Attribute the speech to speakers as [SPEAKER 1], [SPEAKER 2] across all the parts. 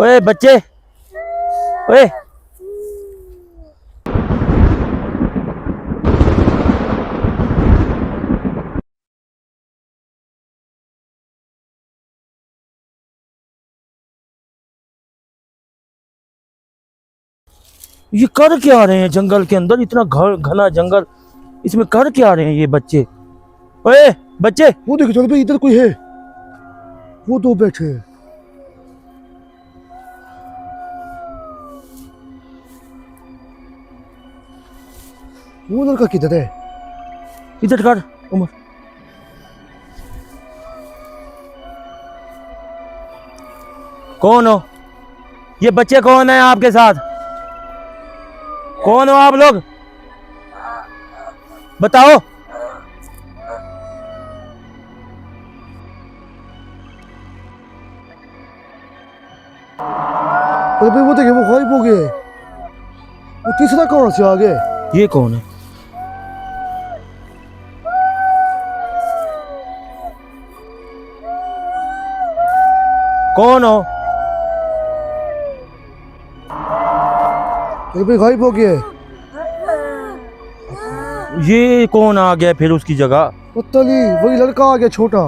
[SPEAKER 1] ओए बच्चे, ओए ये कर क्या रहे हैं जंगल के अंदर? इतना घना जंगल, इसमें कर क्या रहे हैं ये बच्चे? ओए बच्चे,
[SPEAKER 2] वो देखो चल भाई, इधर कोई है। वो दो बैठे हैं। वो लड़का किधर है?
[SPEAKER 1] इधर कर उमर। कौन हो? ये बच्चे कौन है आपके साथ? कौन हो आप लोग? बताओ।
[SPEAKER 2] अरे भाई वो देखिए, वो गायब हो गए। वो तीसरा कहाँ से आ गए?
[SPEAKER 1] ये कौन है? कौन हो?
[SPEAKER 2] अरे भाई गायब हो गए।
[SPEAKER 1] ये कौन आ गया फिर उसकी जगह?
[SPEAKER 2] पता नहीं, वही लड़का आ गया छोटा।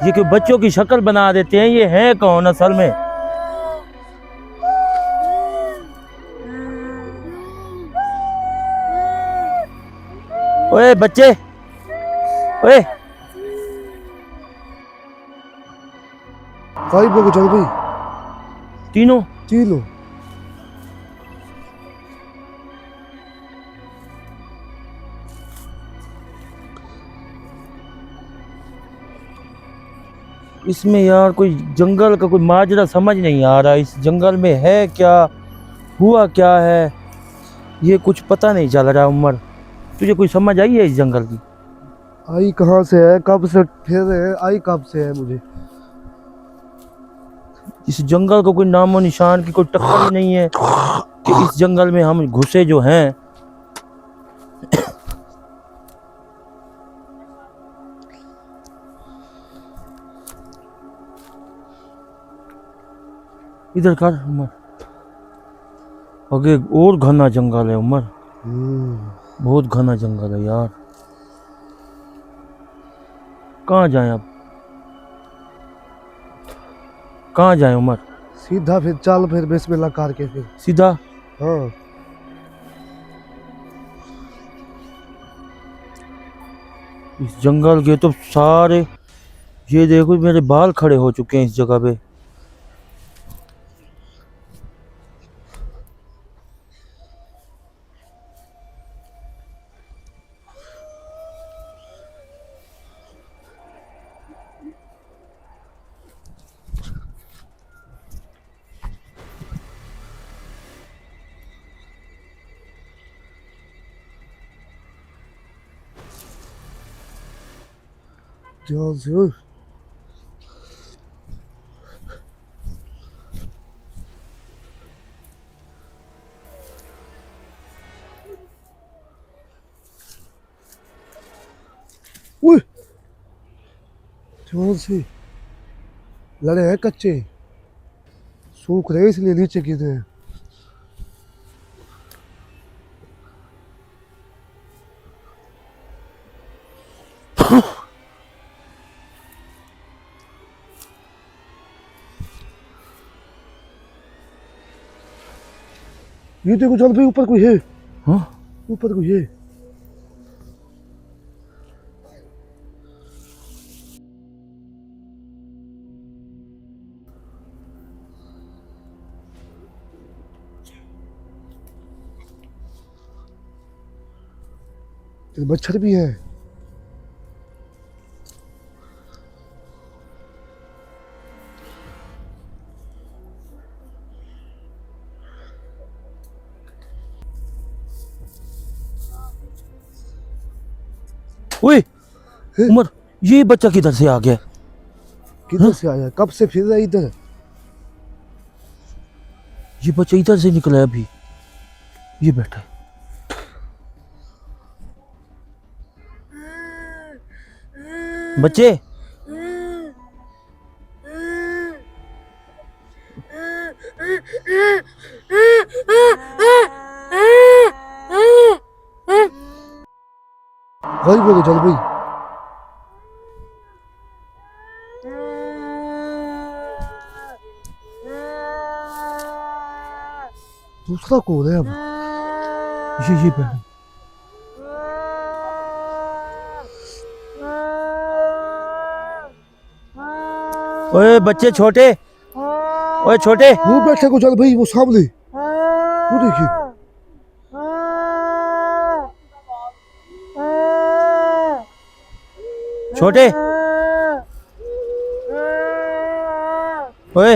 [SPEAKER 1] ये क्यों बच्चों की शक्ल बना देते हैं? ये है कौन असल में? ओए बच्चे, ओए
[SPEAKER 2] गायब हो गए चल भाई,
[SPEAKER 1] तीनों।
[SPEAKER 2] तीनों।
[SPEAKER 1] इसमें यार कोई जंगल का कोई माजरा समझ नहीं आ रहा। इस जंगल में है क्या, हुआ क्या है, ये कुछ पता नहीं चल रहा। उमर, तुझे कोई समझ आई है इस जंगल की?
[SPEAKER 2] आई कहाँ से है, कब से फिर रहे हैं, आई कब से है मुझे?
[SPEAKER 1] इस जंगल को कोई नामो निशान की कोई टक्कर ही नहीं है कि इस जंगल में हम घुसे जो हैं। इधर कर उमर, आगे और घना जंगल है उमर, बहुत घना जंगल है यार। कहाँ जाएं अब, कहाँ जाएं उमर?
[SPEAKER 2] सीधा फिर चल, फिर बिस्मिल्लाह करके फिर।
[SPEAKER 1] सीधा?
[SPEAKER 2] हाँ।
[SPEAKER 1] इस जंगल के तो सारे, ये देखो मेरे बाल खड़े हो चुके हैं इस जगह पे।
[SPEAKER 2] ध्यान से ओए। ओए, ध्यान से। लड़े हैं कच्चे, सूख रहे इसलिए नीचे गिरे हैं। ये देखो चल भाई, ऊपर कोई है।
[SPEAKER 1] हाँ?
[SPEAKER 2] ऊपर कोई है। तो मच्छर भी है।
[SPEAKER 1] ओए उमर, ये बच्चा किधर से आ गया?
[SPEAKER 2] किधर से आया, कब से फिर रहा है इधर?
[SPEAKER 1] ये बच्चा इधर से निकला है अभी, ये बैठा है। बच्चे,
[SPEAKER 2] बोले चल भाई। दूसरा कौन है अब?
[SPEAKER 1] ये बैठा। ओए बच्चे छोटे, ओए छोटे।
[SPEAKER 2] वो बैठे को चल भाई, वो सामने वो देखिए।
[SPEAKER 1] छोटे, ओए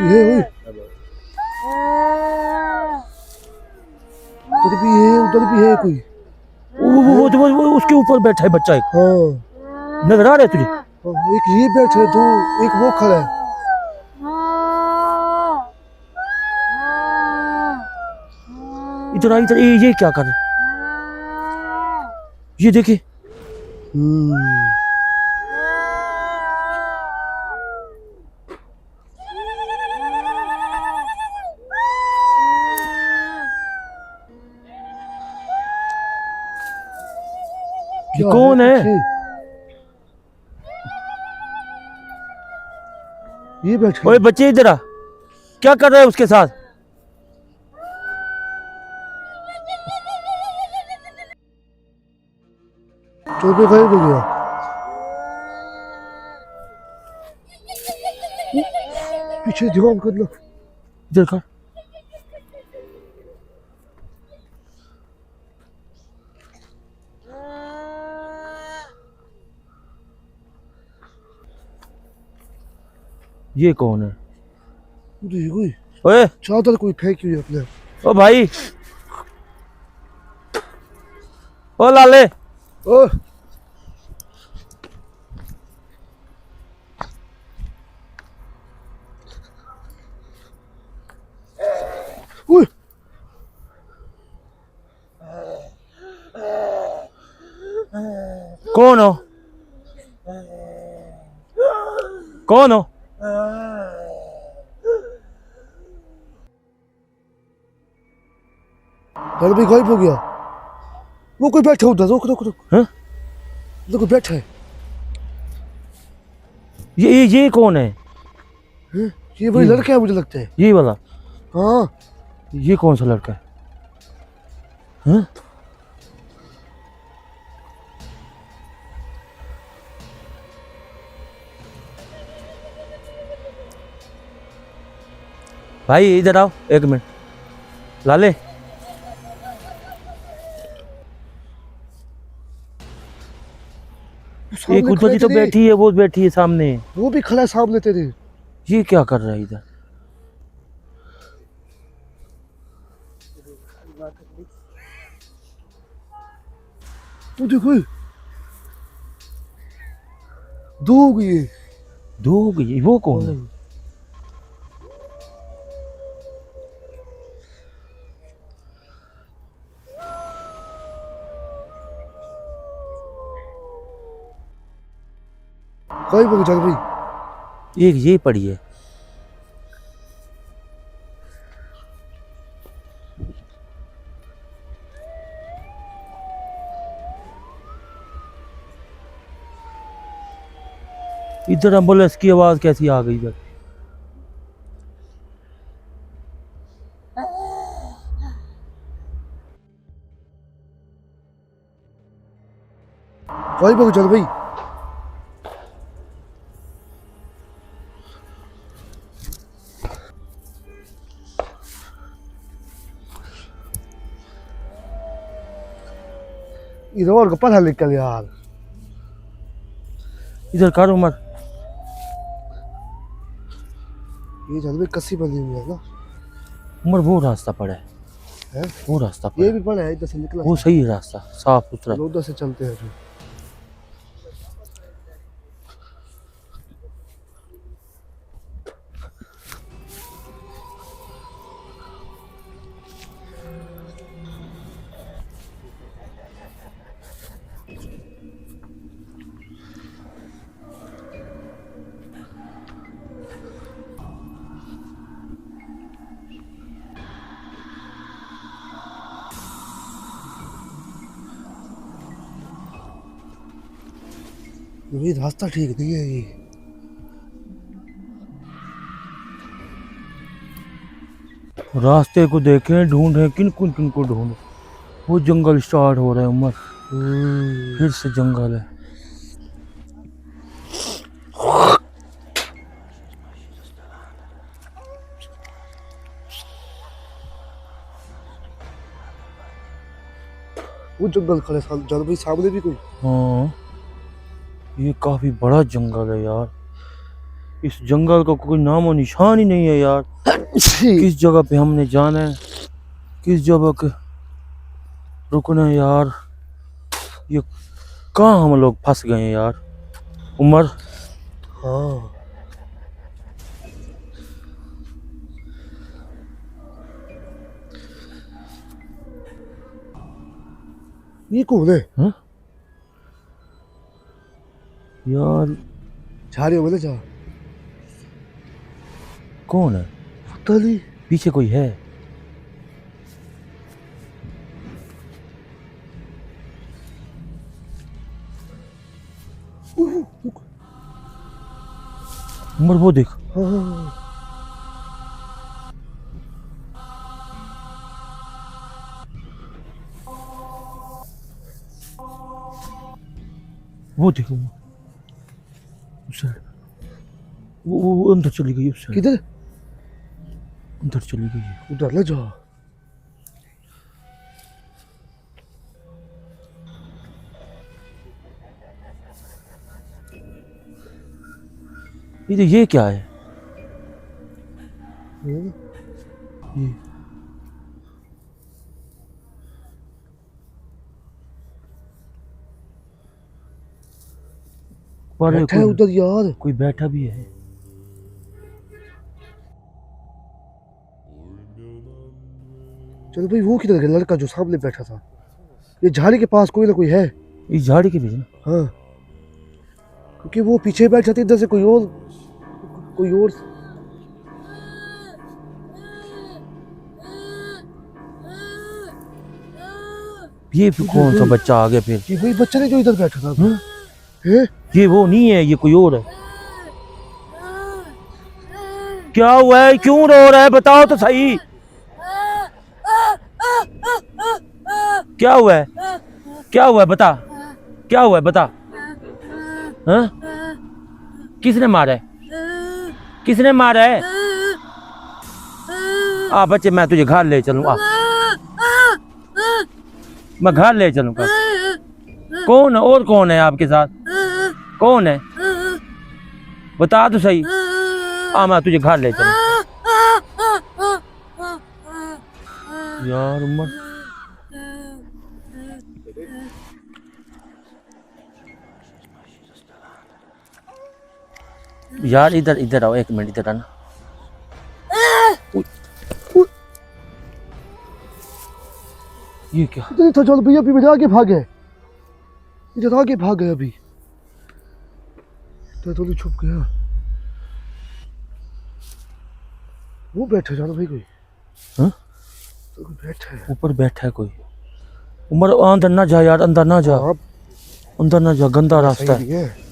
[SPEAKER 2] ये ओए, उधर भी है, उधर भी है कोई।
[SPEAKER 1] वो उसके ऊपर बैठा है बच्चा एक,
[SPEAKER 2] हाँ
[SPEAKER 1] नजर आ रहा है तुझे?
[SPEAKER 2] एक ये बैठे है, दो एक वो खड़ा है।
[SPEAKER 1] इधर आ, इधर। ये क्या कर रहे? ये देखिए। ये
[SPEAKER 2] क्या
[SPEAKER 1] कौन है?
[SPEAKER 2] पीछे? ये बैठे
[SPEAKER 1] ओए बच्चे इधर आ, क्या कर रहा है उसके साथ?
[SPEAKER 2] चौबे गायब हो गया। पीछे ध्यान करना।
[SPEAKER 1] इधर कर। ये कौन है?
[SPEAKER 2] ओए
[SPEAKER 1] ओए
[SPEAKER 2] चादर कोई फेंकी हुई है अपने।
[SPEAKER 1] ओ भाई, ओ लाले।
[SPEAKER 2] ओ ओए
[SPEAKER 1] कौन हो? कौन हो?
[SPEAKER 2] चल भी गायब हो गया। वो कोई बैठा उधर, रुक रुक रुक।
[SPEAKER 1] हाँ?
[SPEAKER 2] उधर कोई बैठा है।
[SPEAKER 1] ये कौन है?
[SPEAKER 2] हैं? ये वही लड़का है मुझे लगता है।
[SPEAKER 1] ये वाला?
[SPEAKER 2] हाँ
[SPEAKER 1] ये कौन सा लड़का है? हाँ? भाई इधर आओ एक मिनट। लाले,
[SPEAKER 2] सामने
[SPEAKER 1] एक
[SPEAKER 2] खड़ा
[SPEAKER 1] उधर ही तो
[SPEAKER 2] तेरे।
[SPEAKER 1] बैठी है, वो बैठी है सामने।
[SPEAKER 2] वो भी खड़ा है सामने तेरे।
[SPEAKER 1] ये क्या कर रहा है इधर?
[SPEAKER 2] तू देखो दो हो गई है।
[SPEAKER 1] दो हो गई। वो कौन है?
[SPEAKER 2] गायब हो गया। चल भाई
[SPEAKER 1] एक ये पड़ी है। इधर एम्बुलेंस की आवाज कैसी आ गई इधर?
[SPEAKER 2] गायब हो गया। चल भाई इधर और का पता निकल यार।
[SPEAKER 1] इधर कर उमर।
[SPEAKER 2] ये चल भाई कस्सी बंधी हुई है ना।
[SPEAKER 1] उमर वो रास्ता पड़ा है,
[SPEAKER 2] है?
[SPEAKER 1] वो रास्ता पड़ा
[SPEAKER 2] ये
[SPEAKER 1] है।
[SPEAKER 2] भी पड़ा है, इधर से निकला।
[SPEAKER 1] वो सही रास्ता, साफ सुथरा।
[SPEAKER 2] चलो उधर से चलते हैं फिर। ये रास्ता ठीक नहीं है ये।
[SPEAKER 1] रास्ते को देखें, ढूंढें, किन को ढूंढें। वो जंगल स्टार्ट हो रहा है उमर, फिर से जंगल है।
[SPEAKER 2] वो जंगल खड़े जान भाई सामने भी कोई।
[SPEAKER 1] हाँ, ये काफी बड़ा जंगल है यार। इस जंगल का कोई नामो निशान ही नहीं है यार। किस जगह पे हमने जाना है, किस जगह के रुकना है यार। ये कहाँ हम लोग फंस गए हैं यार उमर।
[SPEAKER 2] हाँ ये कौन है?
[SPEAKER 1] हाँ? यार
[SPEAKER 2] झाड़ियों में जा।
[SPEAKER 1] कौन है?
[SPEAKER 2] पता नहीं।
[SPEAKER 1] पीछे कोई है? उमर वो देख।
[SPEAKER 2] हाँ
[SPEAKER 1] वो देखो, उस साइड। वो अंदर चली गई, उस साइड
[SPEAKER 2] किधर?
[SPEAKER 1] अंदर चली गई है।
[SPEAKER 2] उधर ले जा।
[SPEAKER 1] ये क्या है? ये पर
[SPEAKER 2] बैठा है उधर यार।
[SPEAKER 1] कोई बैठा भी है।
[SPEAKER 2] चलो भाई वो किधर गया लड़का जो सामने बैठा था? ये झाड़ी के पास कोई ना कोई है।
[SPEAKER 1] इस झाड़ी के बीच ना।
[SPEAKER 2] हाँ क्योंकि वो पीछे बैठ जाती इधर से कोई और।
[SPEAKER 1] ये कौन सा बच्चा आ गया फिर?
[SPEAKER 2] ये वही बच्चा ने जो इधर बैठा था।
[SPEAKER 1] हाँ?
[SPEAKER 2] है?
[SPEAKER 1] ये वो नहीं है, ये कोई और है। क्या हुआ है, क्यों रो रहा है, बताओ तो सही। क्या हुआ है, क्या हुआ है, बता। क्या हुआ है बता। हाँ? किसने मारा है, किसने मारा है? आ बच्चे, मैं तुझे घर ले चलूंगा, मैं घर ले चलूंगा। कौन है, और कौन है आपके साथ, कौन है, बता तो सही। आ मैं तुझे घर ले चलूं। यार उमर, यार इधर इधर आओ, एक मिनट इधर आना। ये क्या?
[SPEAKER 2] इधर था चल भैया, अभी मेरे आगे भागे। इधर आगे भाग गए अभी। तो छुप गया। वो बैठा जाना भाई कोई।
[SPEAKER 1] हाँ?
[SPEAKER 2] तो कोई बैठा है
[SPEAKER 1] ऊपर, बैठा है कोई। उमर अंदर ना जा यार, अंदर ना जा, अंदर ना जा, गंदा रास्ता है।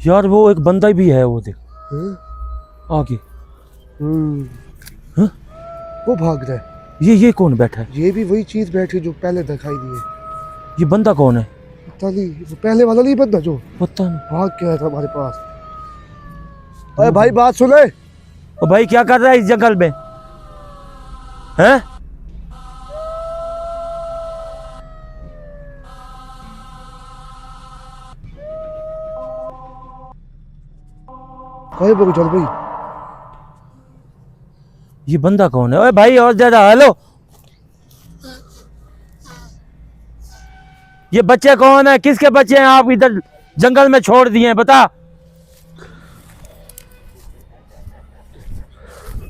[SPEAKER 1] यार वो एक बंदा भी है, वो देख आगे। हाँ?
[SPEAKER 2] वो भाग रहा है।
[SPEAKER 1] ये कौन बैठा है?
[SPEAKER 2] ये भी वही चीज बैठी जो पहले दिखाई दी है।
[SPEAKER 1] ये बंदा कौन है?
[SPEAKER 2] पता नहीं, वो पहले वाला नहीं बंदा जो
[SPEAKER 1] पता नहीं।
[SPEAKER 2] भाग के आया था हमारे पास। अरे भाई बात सुने।
[SPEAKER 1] ओ भाई क्या कर रहा है इस जंगल में, हैं?
[SPEAKER 2] कहीं बोल चल भाई।
[SPEAKER 1] ये बंदा कौन है? ओए भाई और ज्यादा, हेलो। ये बच्चे कौन है, किसके बच्चे हैं आप इधर जंगल में छोड़ दिए हैं, बता।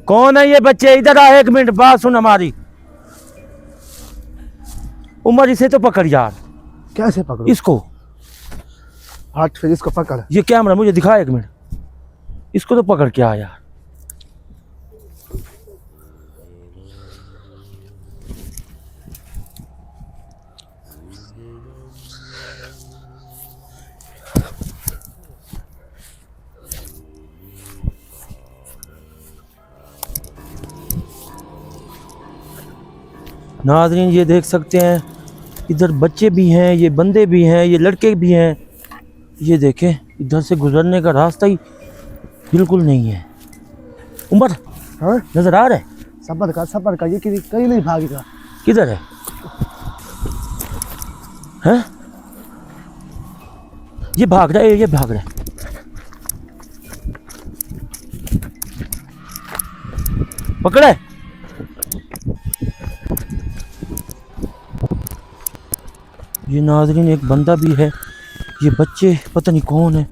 [SPEAKER 1] कौन है ये बच्चे? इधर आ, एक मिनट बात सुन हमारी। उमर इसे तो पकड़ यार।
[SPEAKER 2] कैसे पकड़ो
[SPEAKER 1] इसको?
[SPEAKER 2] हाथ फिर इसको पकड़।
[SPEAKER 1] ये कैमरा मुझे दिखा एक मिनट, इसको तो पकड़ के आ यार। नाज़रीन ये देख सकते हैं, इधर बच्चे भी हैं, ये बंदे भी हैं, ये लड़के भी हैं। ये देखें, इधर से गुजरने का रास्ता ही बिल्कुल नहीं है। उमर
[SPEAKER 2] हाँ
[SPEAKER 1] नजर आ रहा है?
[SPEAKER 2] सबर का ये कहीं नहीं भागेगा।
[SPEAKER 1] किधर है? हैं? ये भाग रहा है, ये भाग रहा है। पकड़ा है? ये नाज़रीन एक बंदा भी है। ये बच्चे पता नहीं कौन है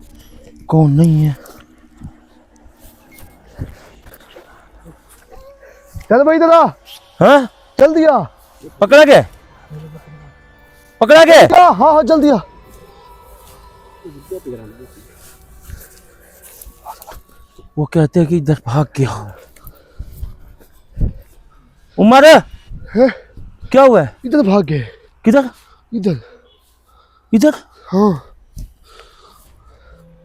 [SPEAKER 1] कौन नहीं है।
[SPEAKER 2] चल भाई इधर आ।
[SPEAKER 1] हाँ
[SPEAKER 2] चल दिया।
[SPEAKER 1] पकड़ा गया? पकड़ा गया?
[SPEAKER 2] हाँ हाँ चल दिया।
[SPEAKER 1] वो कहते हैं कि इधर भाग गया हो। उमर
[SPEAKER 2] है?
[SPEAKER 1] क्या हुआ है?
[SPEAKER 2] इधर भाग गए।
[SPEAKER 1] किधर?
[SPEAKER 2] इधर।
[SPEAKER 1] इधर?
[SPEAKER 2] हाँ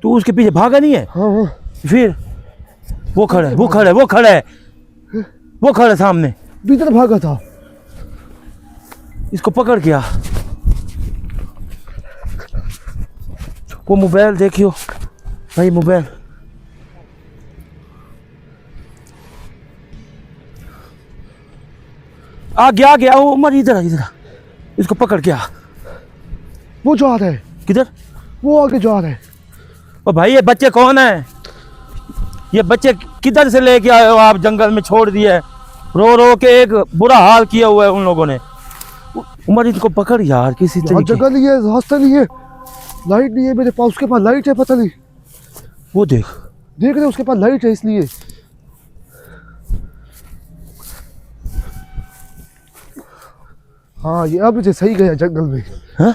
[SPEAKER 1] तू उसके पीछे भागा नहीं है?
[SPEAKER 2] हाँ हाँ।
[SPEAKER 1] फिर वो खड़ा है, वो खड़ा है, वो खड़ा है, वो खड़ा है सामने।
[SPEAKER 2] इधर भागा था।
[SPEAKER 1] इसको पकड़ गया। वो मोबाइल देखियो भाई, मोबाइल। आ गया वो उमर, इधर इधर इसको पकड़ गया।
[SPEAKER 2] वो जा रहा है।
[SPEAKER 1] किधर?
[SPEAKER 2] वो आगे जा रहा है।
[SPEAKER 1] ओ भाई ये बच्चे कौन है? ये बच्चे किधर से लेके आए हो आप? जंगल में छोड़ दिए, रो रो के एक बुरा हाल किया हुआ है उन लोगों ने। उमर इनको पकड़ यार किसी तरीके।
[SPEAKER 2] जगह नहीं है, रास्ता नहीं है, लाइट नहीं है मेरे पास। उसके पास लाइट है, पता नहीं।
[SPEAKER 1] वो देख
[SPEAKER 2] देख रहे उसके पास लाइट है इसलिए। हाँ ये अब मुझे सही गया जंगल में।
[SPEAKER 1] हाँ?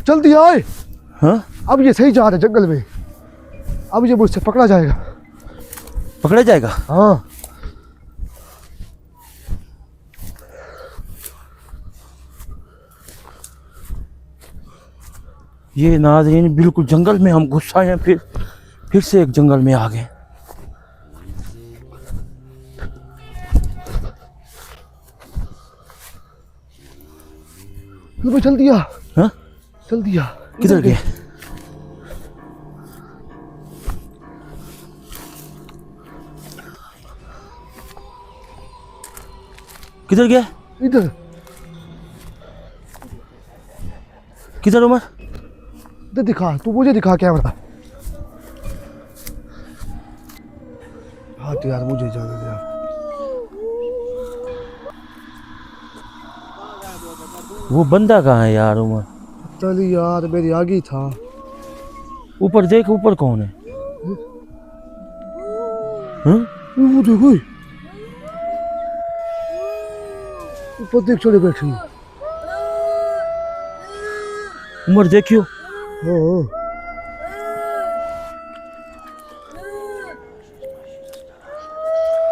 [SPEAKER 2] जल्दी आए।
[SPEAKER 1] हाँ?
[SPEAKER 2] अब ये सही जा रहा है जंगल में। अब ये मुझसे पकड़ा जाएगा।
[SPEAKER 1] पकड़ा जाएगा?
[SPEAKER 2] हाँ
[SPEAKER 1] ये नाज़रीन बिल्कुल जंगल में हम घुस आए हैं, फिर से एक जंगल में आ गए।
[SPEAKER 2] चल दिया।
[SPEAKER 1] हाँ?
[SPEAKER 2] चल दिया।
[SPEAKER 1] किधर गए? किधर गया?
[SPEAKER 2] इधर।
[SPEAKER 1] किधर उमर?
[SPEAKER 2] इधर दिखा, तू मुझे दिखा कैमरा। हाँ तो यार मुझे जाने दे यार।
[SPEAKER 1] वो बंदा कहाँ है यार उमर?
[SPEAKER 2] चल यार मेरे आगे ही था।
[SPEAKER 1] ऊपर देख, ऊपर कौन है? हाँ?
[SPEAKER 2] वो देखो ऊपर देख, चढ़े बैठी।
[SPEAKER 1] उमर देखियो।
[SPEAKER 2] हाँ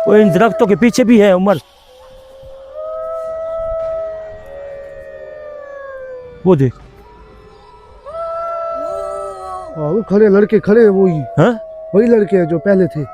[SPEAKER 1] वो इन दरख्तों के पीछे भी है उमर। वो देख।
[SPEAKER 2] हाँ वो खड़े लड़के खड़े हैं, वही
[SPEAKER 1] हाँ?
[SPEAKER 2] वही लड़के हैं जो पहले थे।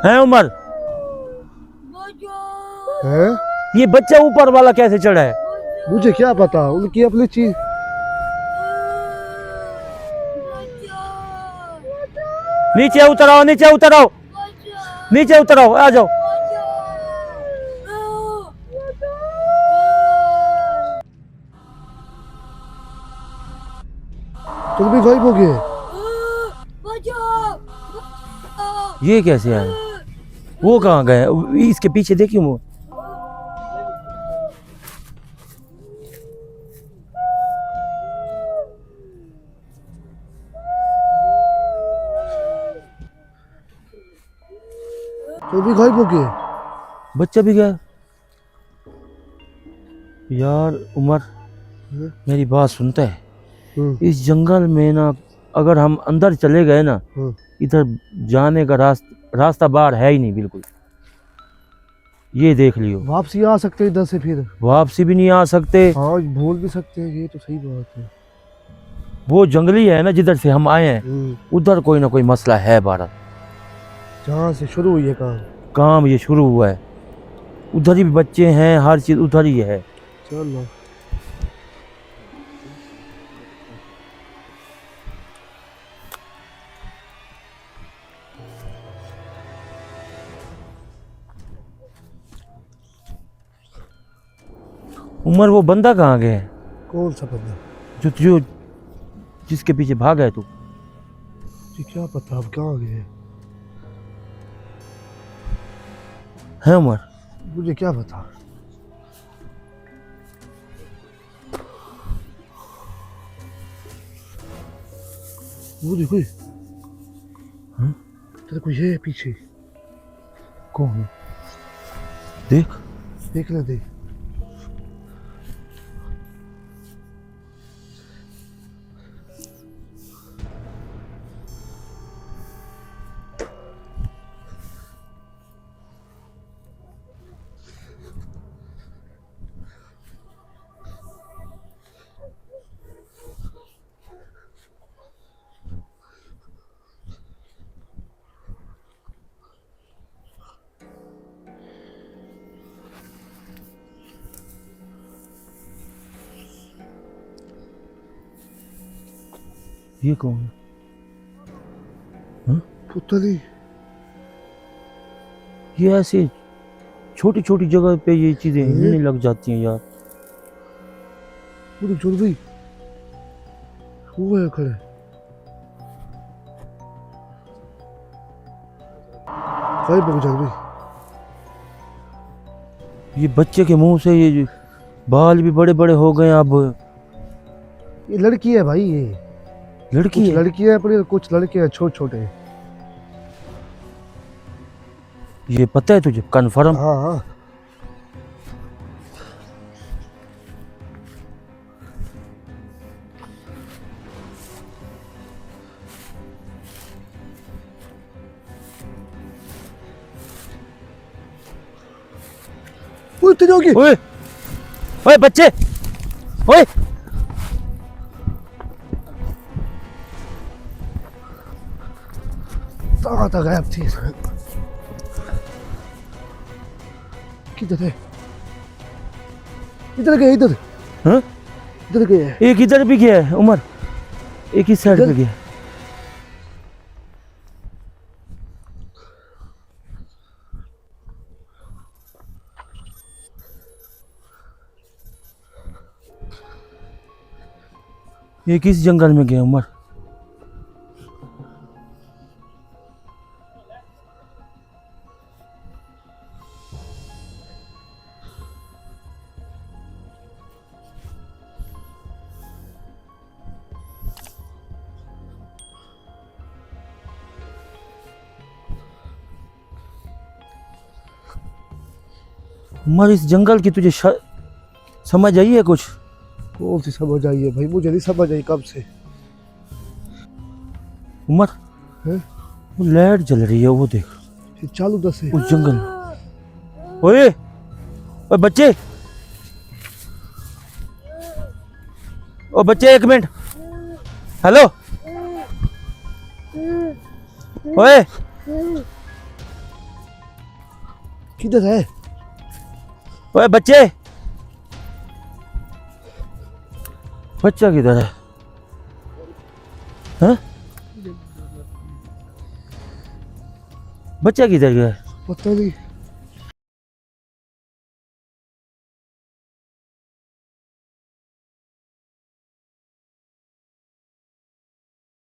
[SPEAKER 1] है उमर?
[SPEAKER 2] हैं?
[SPEAKER 1] ये बच्चा ऊपर वाला कैसे चढ़ा है?
[SPEAKER 2] मुझे क्या पता, उनकी अपनी चीज।
[SPEAKER 1] नीचे उतर आओ, नीचे उतर आओ, नीचे उतर आओ, आ जाओ।
[SPEAKER 2] तुम भी गायब हो गए।
[SPEAKER 1] ये कैसे आया? वो कहाँ गए? इसके पीछे देखिए वो।
[SPEAKER 2] तो भी गायब हो गए।
[SPEAKER 1] बच्चा भी गया। यार उमर,
[SPEAKER 2] हम्म,
[SPEAKER 1] मेरी बात सुनता है?
[SPEAKER 2] हम्म,
[SPEAKER 1] इस जंगल में ना, अगर हम अंदर चले गए ना,
[SPEAKER 2] हम्म।
[SPEAKER 1] इधर जाने का रास्ता बाहर है ही नहीं बिल्कुल। ये देख लियो।
[SPEAKER 2] वापसी आ सकते हैं इधर से फिर।
[SPEAKER 1] वापसी भी नहीं आ सकते।
[SPEAKER 2] हाँ भूल भी सकते हैं, ये तो सही बात है।
[SPEAKER 1] वो जंगली है ना जिधर से हम आए हैं, उधर कोई ना कोई मसला है भारत।
[SPEAKER 2] जहाँ से शुरू हुई है काम।
[SPEAKER 1] काम ये शुरू हुआ है, उधर ही बच्चे हैं, हर चीज उधर ही है।
[SPEAKER 2] चलो।
[SPEAKER 1] उमर, वो बंदा कहाँ गया है
[SPEAKER 2] कौन सा बंदा?
[SPEAKER 1] जो जो जिसके पीछे भागा है तू?
[SPEAKER 2] जी क्या पता अब कहाँ गए।
[SPEAKER 1] है उमर?
[SPEAKER 2] मुझे क्या पता। वो देखो,
[SPEAKER 1] हाँ?
[SPEAKER 2] तेरे कोई है पीछे।
[SPEAKER 1] कौन है? देख।
[SPEAKER 2] देखने दे।
[SPEAKER 1] ये कौन है? हाँ?
[SPEAKER 2] पता नहीं।
[SPEAKER 1] ये ऐसे छोटी छोटी जगह पे ये चीजें हिलने लग जाती हैं यार।
[SPEAKER 2] वो छोड़ भाई, वो है खड़े। गायब हो जा भाई।
[SPEAKER 1] ये बच्चे के मुंह से ये बाल भी बड़े बड़े हो गए अब।
[SPEAKER 2] ये लड़की है भाई, ये
[SPEAKER 1] लड़की
[SPEAKER 2] कुछ
[SPEAKER 1] है?
[SPEAKER 2] लड़की है पर कुछ लड़के हैं छोटे छोटे।
[SPEAKER 1] ये पता है तुझे कन्फर्म?
[SPEAKER 2] हाँ हाँ। वो इतने होगी।
[SPEAKER 1] ओए ओए बच्चे, ओए
[SPEAKER 2] कहाँ था गायब थी। किधर है? इधर गए इधर।
[SPEAKER 1] हाँ?
[SPEAKER 2] इधर गए।
[SPEAKER 1] एक इधर भी गया है उमर, एक ही साइड
[SPEAKER 2] इधर?
[SPEAKER 1] पे गया। ये किस जंगल में गया उमर? उमर, इस जंगल की तुझे समझ आई है कुछ?
[SPEAKER 2] कौन सी समझ आई है भाई, मुझे नहीं समझ आई कब से।
[SPEAKER 1] उमर,
[SPEAKER 2] हैं?
[SPEAKER 1] वो लाइट जल रही है, वो देख
[SPEAKER 2] फिर चालू दस है।
[SPEAKER 1] उस जंगल में। ओए ओए बच्चे, ओ बच्चे एक मिनट, हेलो, ओए
[SPEAKER 2] किधर है?
[SPEAKER 1] ओए बच्चे, बच्चा किधर है? हाँ? बच्चा किधर गया?
[SPEAKER 2] पता नहीं।